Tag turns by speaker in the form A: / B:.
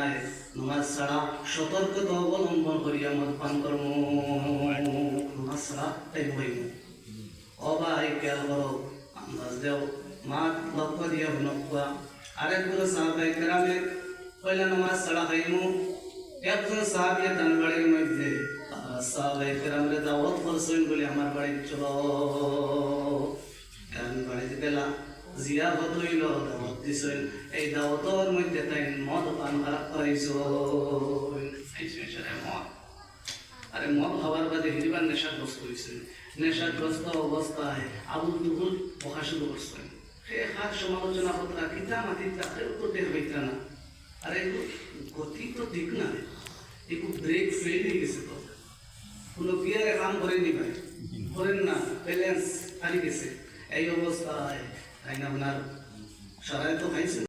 A: নাই নামাজ ছাড়া সতর্কতা অবলম্বন করিয়া মদ পান করব নামাজ ছাড়া তাই হইব অবাই খেয়াল করো আন্দাজ দেও মাত লক্ষ্য দিয়ে নকুয়া আরেকগুলো সাহাবাই কেরামে পয়লা নামাজ ছাড়া খাইমু একজন সাহাবিয়া তার বাড়ির মধ্যে সাহাবাই কেরামরে দাওয়াত করছেন বলে আমার বাড়ি চলো আমি বাড়িতে গেলাম জিয়ারত হইল দাওয়াত দিছেন এই দাওয়াতের মধ্যে তাই মদ পান করাইছো মদ আরে মদ খাবার বাদে হিরিবার নেশাগ্রস্ত হয়েছেন নেশাগ্রস্ত অবস্থায় আবুল দুবুল বকা শুরু করছেন সে হাত সমালোচনা পত্রা কিতা মাতি তাদের উপর টের হইতা না আরে গতি তো ঠিক না একটু ব্রেক ফেল হয়ে গেছে তো কোনো গিয়ারে কাম করেনি ভাই করেন না ব্যালেন্স হারিয়ে গেছে এই অবস্থায় তাই না আপনার সারায় তো খাইছে